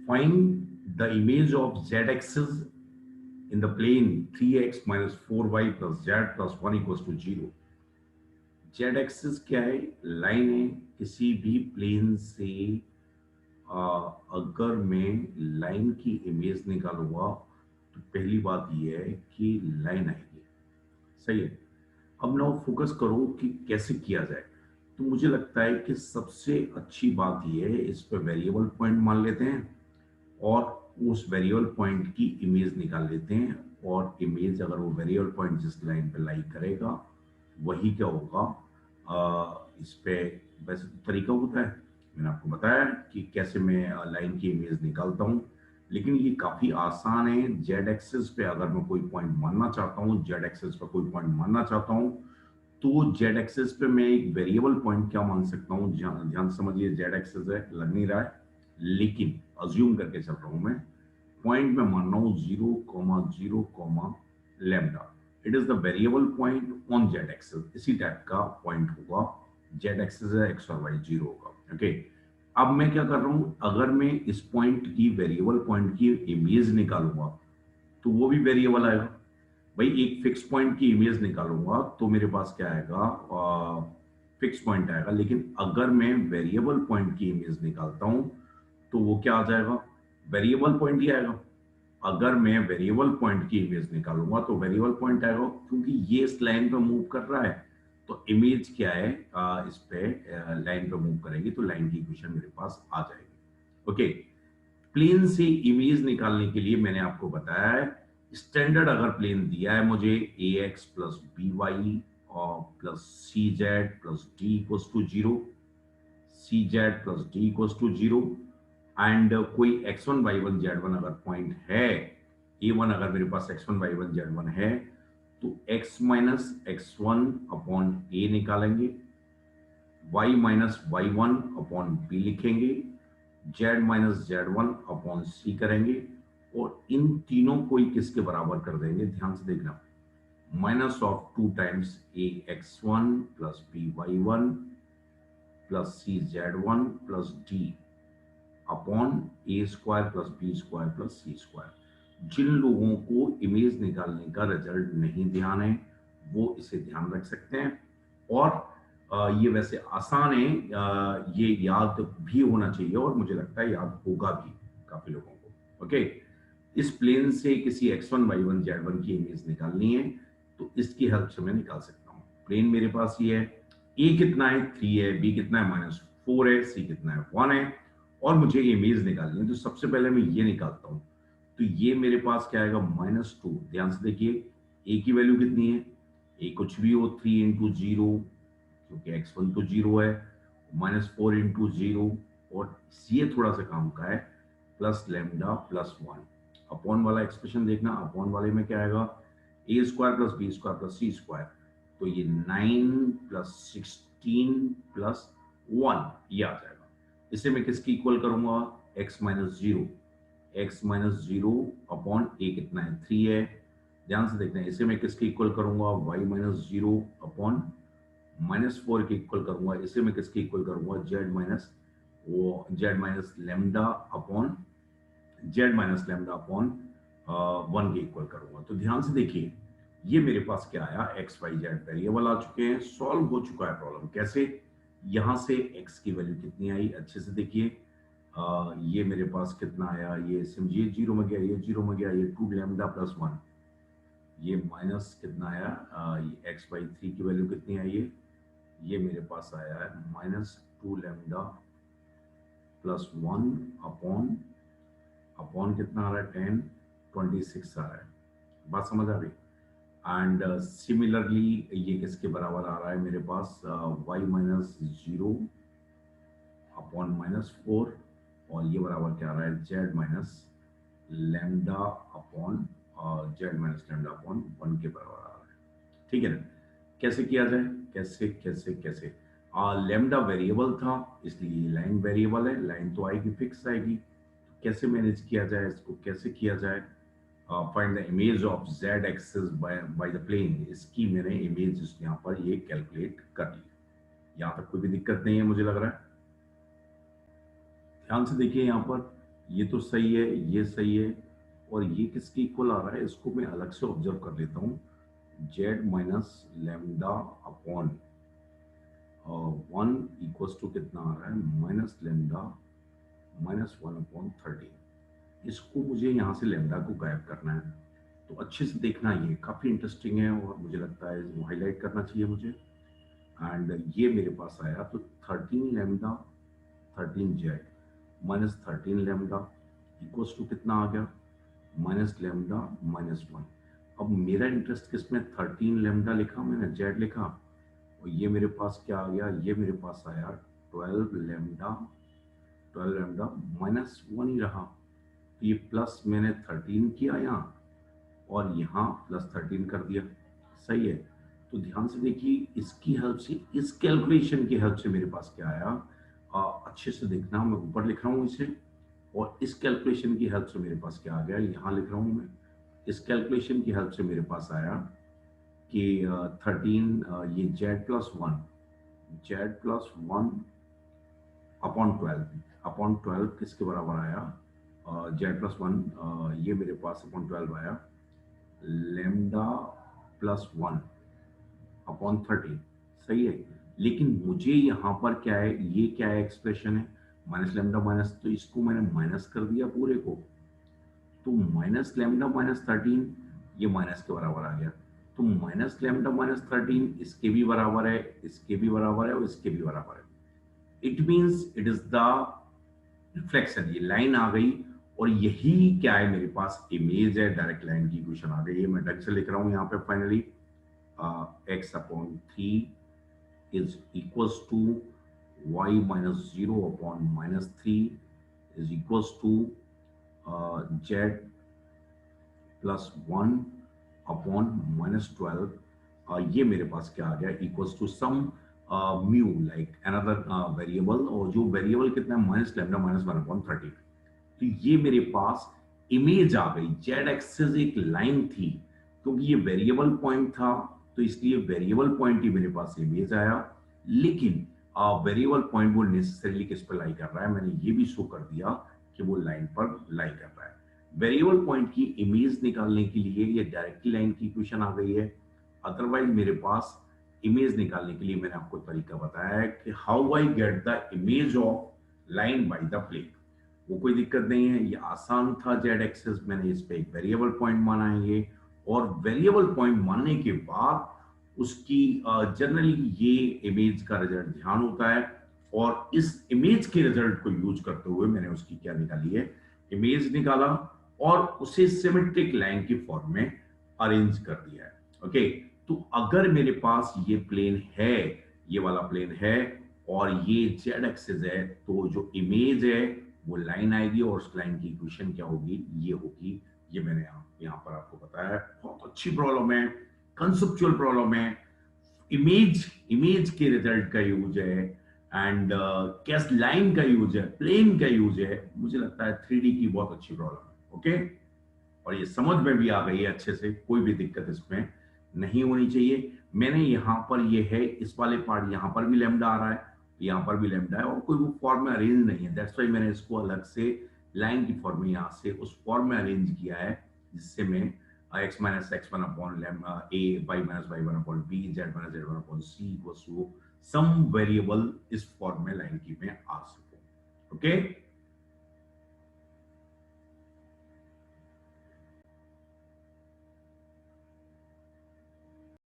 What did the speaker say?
Find the image of z axis in the plane 3x minus 4y plus z plus 1 equals to 0. z axis क्या है? Line है किसी भी plane से। अगर मैं लाइन की इमेज निकालूंगा तो पहली बात यह है कि लाइन आएगी। सही है। अब नाउ फोकस करो कि कैसे किया जाए। तो मुझे लगता है कि सबसे अच्छी बात यह है, इस पे वेरिएबल पॉइंट मान लेते हैं और उस वेरिएबल पॉइंट की इमेज निकाल लेते हैं। और इमेज अगर वो वेरिएबल पॉइंट जिस लाइन पे लाई करेगा वही क्या होगा, इस पे वैसे तो तरीका होता है, मैंने आपको बताया कि कैसे मैं लाइन की इमेज निकालता हूँ। लेकिन ये काफी आसान है। जेड एक्सिस पे अगर मैं कोई पॉइंट मानना चाहता हूँ, जेड एक्सिस पे कोई पॉइंट मानना चाहता हूँ, तो जेड एक्सिस पे मैं एक वेरिएबल पॉइंट क्या मान सकता हूँ? ध्यान समझिए, जेड एक्सिस है, लग नहीं रहा है लेकिन अज्यूम करके चल रहा हूं मैं। पॉइंट में मान रहा हूं 0,0, lambda. It is the variable point on Z axis. इसी टाइप का पॉइंट होगा। जेड एक्सिस है, एक्स और वाई 0 होगा। ओके। अब मैं क्या कर रहा हूं, अगर मैं इस पॉइंट की वेरिएबल पॉइंट की इमेज निकालूंगा तो वो भी वेरिएबल आएगा। भाई एक फिक्स पॉइंट की इमेज निकालूंगा तो मेरे पास क्या आएगा? फिक्स पॉइंट आएगा। लेकिन अगर मैं वेरिएबल पॉइंट की इमेज निकालता हूं तो वो क्या आ जाएगा? वेरिएबल पॉइंट ही आएगा। अगर मैं वेरिएबल पॉइंट की इमेज निकालूंगा तो वेरिएबल पॉइंट आएगा, क्योंकि ये इस लाइन पे मूव कर रहा है। तो इमेज क्या है? इस पे लाइन पे मूव करेगी तो लाइन की इक्वेशन मेरे पास आ जाएगी। ओके। प्लेन से इमेज निकालने के लिए मैंने आपको बताया है, स्टैंडर्ड अगर प्लेन दिया है मुझे a x plus b y और plus c z plus d equals to 0, c z plus d equals to 0, and कोई x1 y1 z1 अगर पॉइंट है, a1 अगर मेरे पास x1 y1 z1 है, तो x minus x1 upon a निकालेंगे, y minus y1 upon b लिखेंगे, z minus z1 upon c करेंगे और इन तीनों को ही किसके बराबर कर देंगे? ध्यान से देखना, minus of 2 times a x1 plus b y1 plus c z1 plus d upon a square plus b square plus c square. जिन लोगों को इमेज निकालने का रिजल्ट नहीं ध्यान है वो इसे ध्यान रख सकते हैं। और ये वैसे आसान है, ये याद भी होना चाहिए और मुझे लगता है याद होगा भी काफी लोगों को। ओके। इस प्लेन से किसी x1 y1 z1 की इमेज निकालनी है तो इसकी हेल्प से मैं निकाल सकता हूँ। प्लेन मेरे पास ये है, ए कितना है? 3 है, बी कितना है? -4 है, सी कितना है? 1 है, और मुझे इमेज निकालनी है। तो सबसे पहले मैं ये निकालता हूं। तो ये मेरे पास क्या आएगा? -2। ध्यान से देखिए, ए की वैल्यू कितनी है? ए कुछ भी हो, 3 इंटू 0, क्योंकि x1 तो 0 है, -4 इंटू 0, और ये थोड़ा सा काम का है, प्लस लैम्डा प्लस 1। अपॉन वाला एक्सप्रेशन देखना, अपॉन वाले में क्या आएगा? A square plus b square plus c square. तो ये 9 प्लस 16 प्लस 1 ये आ जाएगा। इसे मैं किसकी इक्वल करूंगा? x minus 0। x minus 0 upon a कितना है? 3 है। ध्यान से देखते हैं, इसे मैं किसके इक्वल करूंगा? y माइनस 0 अपॉन -4 के इक्वल करूंगा। इसे मैं किसके इक्वल करूंगा? z minus lambda upon one के इक्वल करूंगा। तो ध्यान से देखिए, ये मेरे पास क्या आया? एक्स वाई जेड वेरिएबल आ चुके हैं, सॉल्व हो चुका है प्रॉब्लम। कैसे? यहां से x की वैल्यू कितनी आई अच्छे से देखिए। ये मेरे पास कितना आया? ये समझिए, 0 में गया, ये 0 में गया, ये 2 लैम्डा प्लस 1। ये माइनस कितना आया? ये एक्स बाई 3 की वैल्यू कितनी आई है? ये मेरे पास आया है -2 लैम्डा प्लस 1 अपॉन अपॉन कितना आ रहा है? 10, 26 आ रहा है। बात समझ आ गई? एंड सिमिलरली ये किसके बराबर आ रहा है मेरे पास? y माइनस 0 अपॉन -4, और ये बराबर क्या आ रहा है? z minus lambda upon z minus lambda upon 1 के बराबर आ रहा है। ठीक है ना? कैसे किया जाए? कैसे कैसे कैसे? लैम्डा वेरिएबल था इसलिए लाइन वेरिएबल है, लाइन तो आएगी, फिक्स आएगी। कैसे मैनेज किया जाए इसको? कैसे किया जाए? Find the image of z axis by the plane. इसकी मैंने इमेज यहाँ पर ये कैलकुलेट कर ली। यहाँ तक कोई भी दिक्कत नहीं है मुझे लग रहा है। ध्यान से देखिए यहाँ पर, ये तो सही है, ये सही है, और ये किसके इक्वल आ रहा है, इसको मैं अलग से ऑब्जर्व कर लेता हूँ। Z minus lambda upon 1 equals to कितना आ रहा है, माइनस लेमडा माइनस 1/13। इसको मुझे यहाँ से लेमडा को गायब करना है, तो अच्छे से देखना, ये काफ़ी इंटरेस्टिंग है और मुझे लगता है इसको हाईलाइट करना चाहिए मुझे। एंड ये मेरे पास आया तो 13 lambda 13 z minus 13 lambda equals to कितना आ गया, माइनस लेमडा माइनस 1। अब मेरा इंटरेस्ट किसमें, 13 लेमडा लिखा मैंने, जेड लिखा, और ये मेरे पास क्या आ गया, ये मेरे पास आया 12 लेमडा 12 लेमडा माइनस 1 ही रहा। तो ये प्लस मैंने 13 किया यहाँ, और यहाँ प्लस 13 कर दिया। सही है। तो ध्यान से देखिए, इसकी हेल्प से, इस कैलकुलेशन की हेल्प से मेरे पास क्या आया, अच्छे से देखना, मैं ऊपर लिख रहा हूँ इसे, और इस कैलकुलेशन की हेल्प से मेरे पास क्या आ गया, यहाँ लिख रहा हूँ मैं। इस कैलकुलेशन की हेल्प से मेरे पास आया कि 13, ये जेड प्लस वन अपॉन 12 किसके बराबर आया, जेड प्लस 1, ये मेरे पास अपॉन 12 आया, लेमडा प्लस 1 अपॉन 13। सही है। लेकिन मुझे यहाँ पर क्या है, ये क्या है, एक्सप्रेशन है माइनस लेमडा माइनस, तो इसको मैंने माइनस कर दिया पूरे को, तो माइनस लेमडा माइनस 13 ये माइनस के बराबर आ गया। तो माइनस लेमडा माइनस 13 इसके भी बराबर है, इसके भी बराबर है, और इसके भी बराबर है। It means it is the reflection, ये लाइन आ गई, और यही क्या है, मेरे पास इमेज है, डायरेक्ट लाइन की इक्वेशन आ गई। ये मैं ढंग से लिख रहा हूँ यहाँ पे finally, x/3 is equals to y minus 0 upon minus 3 is equals to z plus 1 upon minus 12। ये मेरे पास क्या आ गया, equals to some mu like another variable, और जो वेरिएबल कितना है, माइनस लेमडा माइनस 1/13। तो ये मेरे पास इमेज आ गई। जेड एक्सिस एक लाइन थी, क्योंकि ये वेरिएबल पॉइंट था, तो इसलिए वेरिएबल पॉइंट ही मेरे पास इमेज आया। लेकिन वेरिएबल पॉइंट वो नेसेसरीली किस पर लाई कर रहा है, मैंने ये भी शो कर दिया कि वो लाइन पर लाई कर रहा है। वेरिएबल पॉइंट की इमेज निकालने के लिए ये डायरेक्टली लाइन की इक्वेशन आ गई है। अदरवाइज मेरे पास इमेज निकालने के लिए मैंने आपको तरीका बताया है कि how I get the image of line by the plane. वो कोई दिक्कत नहीं है, ये आसान था। जेड एक्सिस मैंने इस पे एक वेरिएबल पॉइंट माना है ये, और वेरिएबल पॉइंट मानने के बाद उसकी जनरली ये इमेज का रिजल्ट ध्यान होता है, और इस इमेज के रिजल्ट को यूज करते हुए मैंने उसकी क्या निकाली है, इमेज निकाला, और उसे सिमेट्रिक लाइन की फॉर्म में अरेंज कर दिया है। ओके, तो अगर मेरे पास ये प्लेन है, ये वाला प्लेन है, और ये जेड एक्सिस है, तो जो इमेज है वो लाइन आएगी, और उस लाइन की इक्वेशन क्या होगी, ये होगी। ये मैंने यहाँ पर आपको बताया है। बहुत अच्छी प्रॉब्लम है, कंसेप्चुअल प्रॉब्लम है, इमेज इमेज के रिजल्ट का यूज है, एंड कैस लाइन का यूज है, प्लेन का यूज है। मुझे लगता है 3D की बहुत अच्छी प्रॉब्लम है। ओके, और ये समझ में भी आ गई है अच्छे से, कोई भी दिक्कत इसमें नहीं होनी चाहिए। मैंने यहाँ पर ये है, इस वाले पार्ट यहाँ पर भी लैम्डा आ रहा है, यहाँ पर भी लैम्डा है, और कोई वो फॉर्म में अरेंज नहीं है। दैट्स वाई मैंने इसको अलग से लाइन की फॉर्म में यहाँ से उस फॉर्म में अरेंज किया है, जिससे मैं x minus x1 upon a, y minus y1 upon b, z minus z1 upon c equals to some variable इस फॉर्म में लाइन की में आ सकूं। ओके,